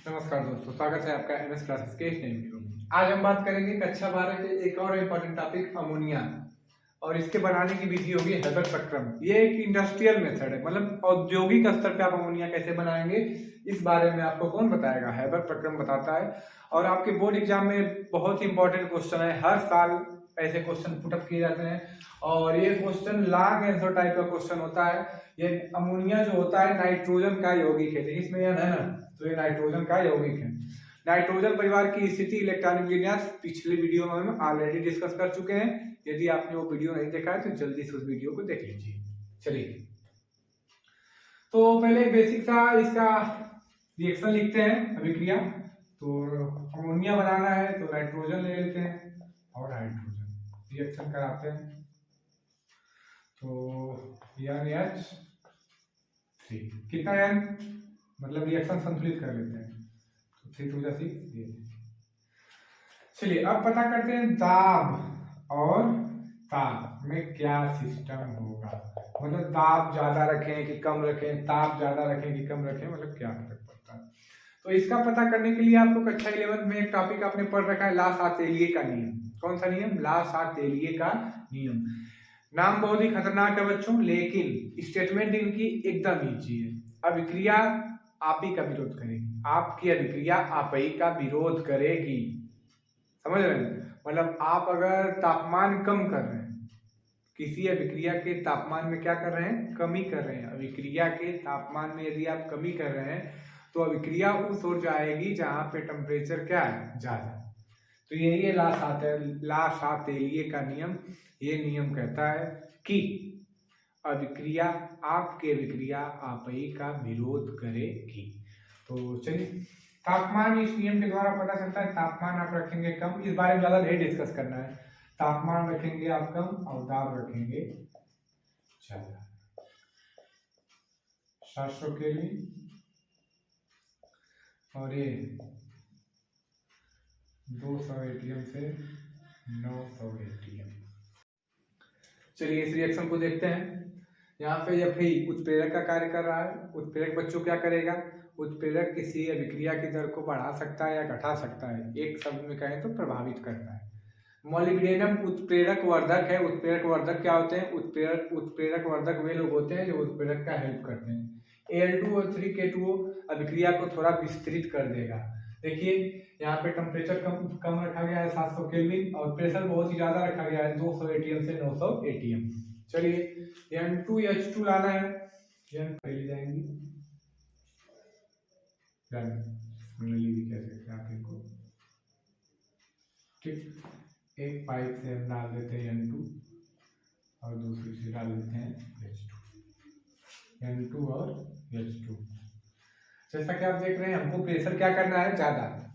नमस्कार दोस्तों, स्वागत है आपका एमएस क्लासेस के इस नए वीडियो में। आज हम बात करेंगे कक्षा 12 के एक और इम्पोर्टेंट टॉपिक अमोनिया, और इसके बनाने की विधि होगी हैबर प्रक्रम। ये एक इंडस्ट्रियल मेथड है, मतलब औद्योगिक स्तर पे आप अमोनिया कैसे बनाएंगे इस बारे में आपको कौन बताएगा, हैबर प्रक्रम बताता है। और आपके बोर्ड एग्जाम में बहुत ही इंपॉर्टेंट क्वेश्चन है, हर साल ऐसे क्वेश्चन पुटअप किए जाते हैं और ये क्वेश्चन लॉन्ग आंसर टाइप का क्वेश्चन होता है। ये अमोनिया जो होता है नाइट्रोजन का यौगिक है, देखिए इसमें यह है ना, तो ये नाइट्रोजन का यौगिक है। नाइट्रोजन परिवार की स्थिति, इलेक्ट्रॉनिक विन्यास पिछले वीडियो में हम ऑलरेडी डिस्कस कर चुके हैं। यदि आपने वो वीडियो नहीं देखा है तो जल्दी से उस वीडियो को देख लीजिए। चलिए, तो पहले बेसिक सा इसका रिएक्शन लिखते हैं, अभिक्रिया। तो अमोनिया बनाना है तो नाइट्रोजन ले लेते हैं और हाइड्रोजन रिएक्शन कराते हैं। तो NH3 कितना n, मतलब रिएक्शन संतुलित कर लेते हैं, तो 3 2 6। चलिए अब पता करते हैं दाब और ताप में क्या सिस्टम होगा, मतलब दाब ज्यादा रखें कि कम रखें, ताप ज्यादा रखें कि कम रखें, मतलब क्या फर्क पड़ता है। तो इसका पता करने के लिए आपको कक्षा 11 में एक टॉपिक आपने पढ़ रखा है, ला-सातेलिए का नियम। कौन सा नियम? ला-सातेलिए का नियम। नाम बहुत ही खतरनाक है बच्चों, लेकिन स्टेटमेंट इनकी एकदम ईजी है। अभिक्रिया आप ही का विरोध करेगी, आपकी अभिक्रिया आप ही का विरोध करेगी, समझ रहे हैं? मतलब आप अगर तापमान कम कर रहे हैं, किसी अभिक्रिया के तापमान में क्या कर रहे हैं? कमी कर रहे हैं। अभिक्रिया के तापमान में यदि आप कमी कर रहे हैं तो अभिक्रिया उस ओर जाएगी जहां पे टेम्परेचर क्या है? ज्यादा। तो यही है ला-सातेलिए का नियम। ये नियम कहता है कि अभिक्रिया आपके अभिक्रिया आप ही का विरोध करेगी। तो चलिए, तापमान इस नियम के द्वारा पता चलता है। तापमान आप रखेंगे कम, इस बारे में ज्यादा नहीं डिस्कस करना है। तापमान रखेंगे आप कम और दाब रखेंगे ज्यादा। 700 केल्विन और ये 200 एटीएम से 900 एटीएम। चलिए इस रिएक्शन को देखते हैं। यहाँ पे जब भी उत्प्रेरक का कार्य कर रहा है, उत्प्रेरक बच्चों क्या करेगा? उत्प्रेरक किसी अभिक्रिया की दर को बढ़ा सकता है या घटा सकता है, एक शब्द में कहें तो प्रभावित करता है। मॉलिब्डेनम उत्प्रेरक वर्धक है। उत्प्रेरक वर्धक क्या होते हैं? उत्प्रेरक वर्धक वे लोग होते हैं जो उत्प्रेरक का हेल्प करते हैं। Al2 और 3K2O अभिक्रिया को थोड़ा विस्तृत कर देगा। देखिए यहाँ पे टेम्परेचर कम रखा गया है 700 केल्विन, और प्रेशर बहुत ही ज्यादा रखा गया है 200 एटीएम से 900 एटीएम। चलिए N2H2 लाना है, N पहले जाएंगी, भी कह सकते हैं आप इनको, ठीक। एक पाइप से हम डाल देते हैं N2 और दूसरी से डाल देते हैं H2, N2 और H2। जैसा कि आप देख रहे हैं, हमको प्रेशर क्या करना है? ज्यादा।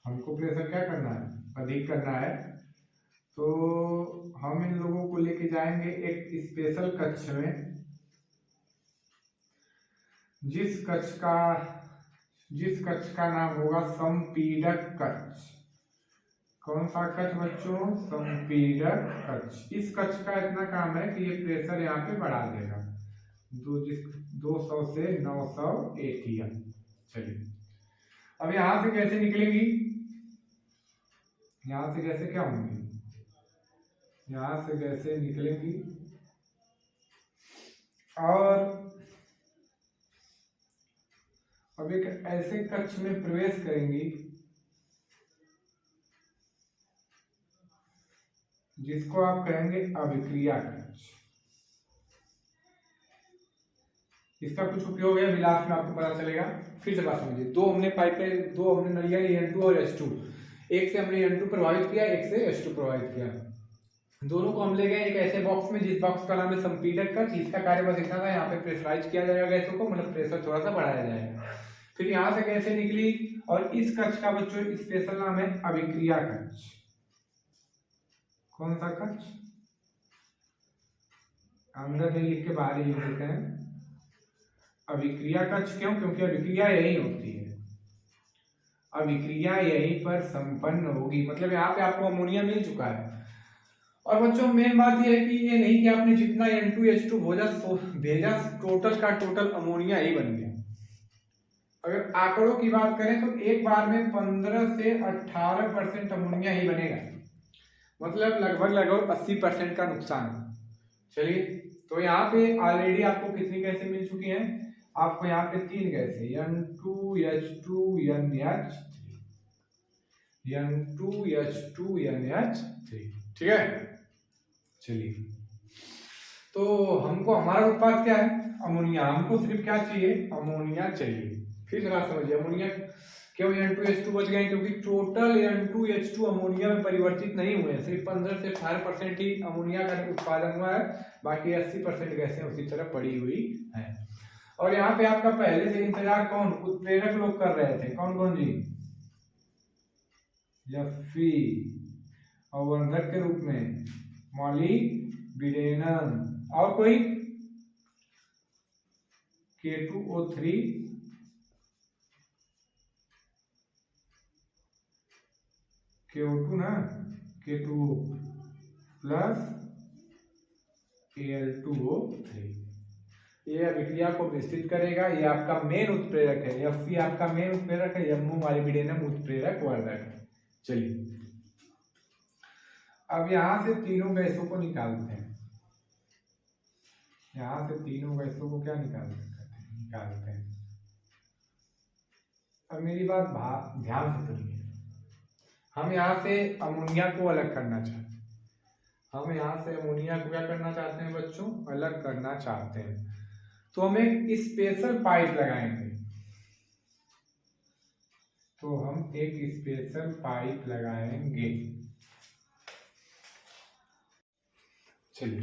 हमको प्रेशर क्या करना है? अधिक करना है। तो हम इन लोगों को लेके जाएंगे एक स्पेशल कक्ष में, जिस कक्ष का नाम होगा संपीडक कक्ष। कौन सा कक्ष बच्चों? संपीडक कक्ष। इस कक्ष का इतना काम है कि ये प्रेशर यहाँ पे बढ़ा देगा 200 से 900 एटीएम। चलिए अब यहां से कैसे निकलेंगी? यहां से कैसे क्या होंगी? यहां से कैसे निकलेंगी और अब एक ऐसे कक्ष में प्रवेश करेंगी जिसको आप कहेंगे अभिक्रिया कक्ष। इसका कुछ उपयोग है, लास्ट में आपको पता चलेगा। फिर से बात समझिए, दो हमने पाइपें, दो हमने नलिया N2 और H2, एक से हमने N2 प्रभावित किया, एक से H2 प्रभावित किया। दोनों को हम ले गए एक ऐसे बॉक्स में, जिस बॉक्स का नाम है संपीडक कक्ष। इसका कार्य बस इतना था, यहाँ पे प्रेशराइज किया जाएगा गैसों को, मतलब प्रेशर थोड़ा सा बढ़ाया जाएगा। फिर यहाँ से गैसें निकली और इस कक्ष का बच्चों स्पेशल नाम है अभिक्रिया कक्ष। कौन सा कक्ष? अंदर नहीं लिख के बाहर ही लिख देते हैं अभिक्रिया कक्ष। क्यों? क्योंकि अभिक्रिया यही होती है, अभिक्रिया यहीं पर संपन्न होगी। मतलब यहाँ पे आपको अमोनिया मिल चुका है। और बच्चों मेन बात यह है कि ये नहीं कि आपने जितना N2H2 भेजा टोटल का टोटल अमोनिया ही बन गया। अगर अगर आंकड़ों की बात करें तो एक बार में 15 से 18% अमोनिया ही बनेगा, मतलब लगभग लगभग 80% का नुकसान। चलिए, तो यहाँ पे ऑलरेडी आपको कितनी गैसें मिल चुकी हैं? आपको यहाँ पे 3 गैसें N2H2NH3, ठीक है। चलिए, तो हमको हमारा उत्पाद क्या है? अमोनिया। हमको सिर्फ क्या चाहिए? अमोनिया चाहिए। फिर जरा समझिए, अमोनिया क्यों N2H2 बच गए? क्योंकि टोटल N2H2 अमोनिया में परिवर्तित नहीं हुए हैं, सिर्फ 15 से 18% ही अमोनिया का उत्पादन हुआ है, बाकी 80% गैसें उसी तरह पड़ी हुई हैं। और यहाँ पे आपका पहले से इंतजार कौन उत्प्रेरक लोग कर रहे थे? कौन कौन जी? Fe, और वर्धक के रूप में मॉलिब्डेनम, और कोई K2O3 K2 ना, K2O प्लस Al2O3, ये अभिक्रिया को विस्तृत करेगा। ये आपका मेन उत्प्रेरक है, Fe आपका मेन उत्प्रेरक है, MO मॉलिब्डेनम उत्प्रेरक वर्धक है। चलिए, अब यहां से तीनों गैसों को निकालते हैं। यहां से तीनों गैसों को क्या निकालते हैं। अब मेरी बात ध्यान से सुनिए, हम यहाँ से अमोनिया को अलग करना चाहते हैं। हम यहाँ से अमोनिया को क्या करना चाहते हैं बच्चों? अलग करना चाहते हैं। तो हम एक स्पेशल पाइप लगाएंगे। तो हम एक स्पेशल पाइप लगाएंगे। चलिए,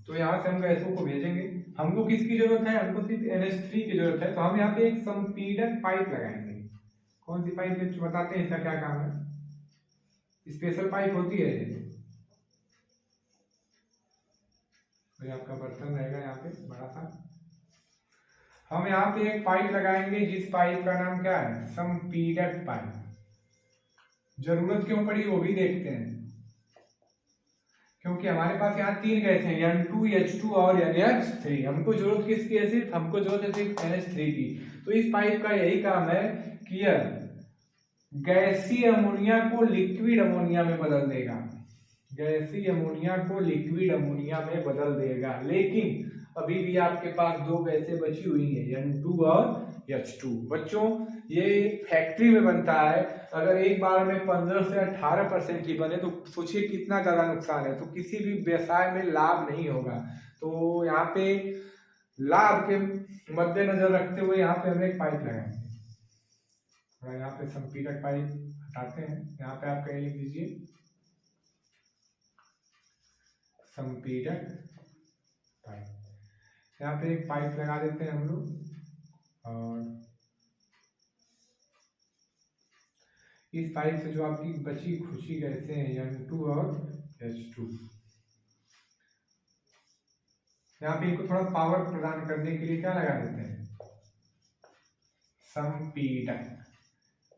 तो यहाँ से हम गैसों को भेजेंगे। हमको किसकी जरूरत है? हमको सिर्फ NH3 की जरूरत है। तो हम यहाँ पे एक संपीड़क पाइप लगाएंगे। कौन सी पाइप बताते हैं, इसका क्या काम है? स्पेशल पाइप होती है। तो आपका बर्तन रहेगा यहाँ पे बड़ा सा। हम यहाँ पे एक पाइप लगाएंगे जिस पाइप का नाम क्या है? संपीड़क पाइप। जरूरत क्यों पड़ी वो भी देखते हैं, क्योंकि हमारे पास यहाँ 3 गैसें हैं, N2H2 और NH3। हमको जरूरत किसकी है? सिर्फ हमको जरूरत है सिर्फ NH3 की। तो इस पाइप का यही काम है कि यह गैसीय अमोनिया को लिक्विड अमोनिया में बदल देगा। गैसीय अमोनिया को लिक्विड अमोनिया में बदल देगा। लेकिन अभी भी आपके पास 2 गैसें बची हुई हैं, N2 और H2। बच्चों, ये फैक्ट्री में बनता है। अगर एक बार में 15 से 18% ही बने तो सोचिए कितना ज्यादा नुकसान है। तो किसी भी व्यवसाय में लाभ नहीं होगा। तो यहाँ पे लाभ के मद्देनजर रखते हुए यहाँ पे हम एक पाइप लगाएंगे। यहाँ पे संपीड़क पाइप हटाते हैं। यहाँ पे आप कहीं लिख दीजिए संपीड़क पाइप। यहाँ पे एक पाइप लगा देते हैं हम लोग, और इस पाइप से जो आपकी बची खुशी गैसें हैं N2 और H2, यहाँ पे इनको थोड़ा पावर प्रदान करने के लिए क्या लगा देते हैं? संपीड़क,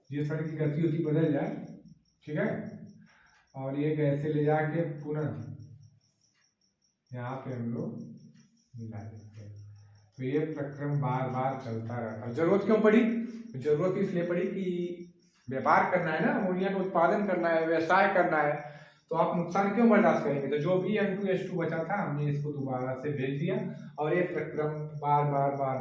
जिस तरह की गति होती बदल जाए, ठीक है। और ये गैसें ले जाके पुनः यहाँ पे हम लोग मिला देते हैं। तो ये प्रक्रम बार बार चलता रहता है। जरूरत क्यों पड़ी? जरूरत इसलिए पड़ी कि व्यापार करना है ना, अमोनिया का उत्पादन करना है, व्यवसाय करना है, तो आप नुकसान क्यों बर्दाश्त करेंगे? तो जो भी N2H2 बचा था हमने इसको दोबारा से भेज दिया, और ये प्रक्रम बार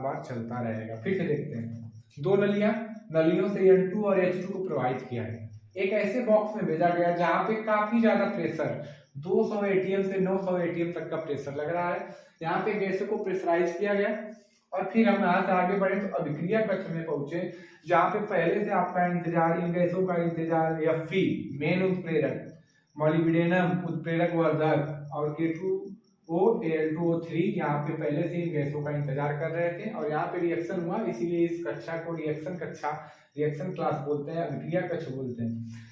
बार चलता रहेगा। फिर से देखते हैं, 2 नलियों से N2 और H2 को प्रवाहित किया है। एक ऐसे बॉक्स में भेजा गया जहाँ पे काफी ज्यादा प्रेशर, 200 ATM से 900 ATM तक का प्रेशर लग रहा है। यहाँ पे गैसों को प्रेशराइज किया गया, और फिर हम यहाँ से आगे बढ़े तो अभिक्रिया कक्ष में पहुंचे, जहाँ पे पहले से आपका इंतजार, इन गैसों का इंतजार Fe मेन उत्प्रेरक, मॉलिब्डेनम उत्प्रेरक वर्धक, और K2O Al2O3 यहाँ पे पहले से इन गैसों का इंतजार कर रहे थे। और यहाँ पे रिएक्शन हुआ, इसीलिए इस कक्षा को रिएक्शन कक्षा, रिएक्शन क्लास बोलते हैं, अभिक्रिया कक्ष बोलते हैं।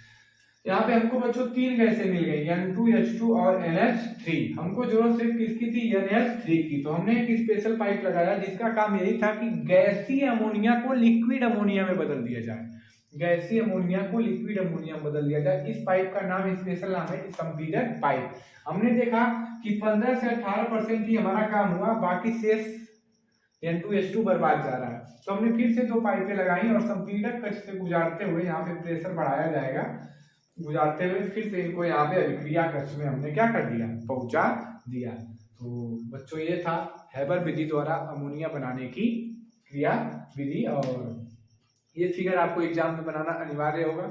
यहाँ पे हमको बच्चों 3 गैसें मिल गई, N2H2 और NH3। हमको जरूरत सिर्फ किसकी थी? NH3 की। तो हमने एक स्पेशल पाइप लगाया जिसका काम यही था कि गैसीय अमोनिया को लिक्विड अमोनिया में बदल दिया जाए। गैसीय अमोनिया को लिक्विड अमोनिया में बदल दिया जाए। इस पाइप का नाम, स्पेशल नाम है संपीड़क पाइप। हमने देखा कि 15 से 18% ही हमारा काम हुआ, बाकी शेष N2H2 बर्बाद जा रहा है। तो हमने फिर से 2 पाइपें लगाई और संपीड़क कक्ष से गुजारते हुए यहाँ पे प्रेशर बढ़ाया जाएगा, गुजारते हुए फिर से इनको यहाँ पे अभिक्रिया कक्ष में हमने क्या कर दिया, पहुंचा दिया। तो बच्चों ये था हैबर विधि द्वारा अमोनिया बनाने की क्रिया विधि, और ये फिगर आपको एग्जाम में बनाना अनिवार्य होगा।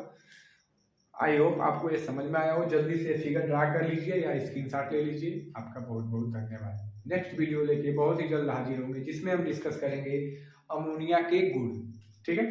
आई होप आपको ये समझ में आया हो। जल्दी से फिगर ड्रा कर लीजिए या स्क्रीनशॉट ले लीजिए। आपका बहुत बहुत धन्यवाद। नेक्स्ट वीडियो लेके बहुत ही जल्द हाजिर होंगे जिसमें हम डिस्कस करेंगे अमोनिया के गुण। ठीक है।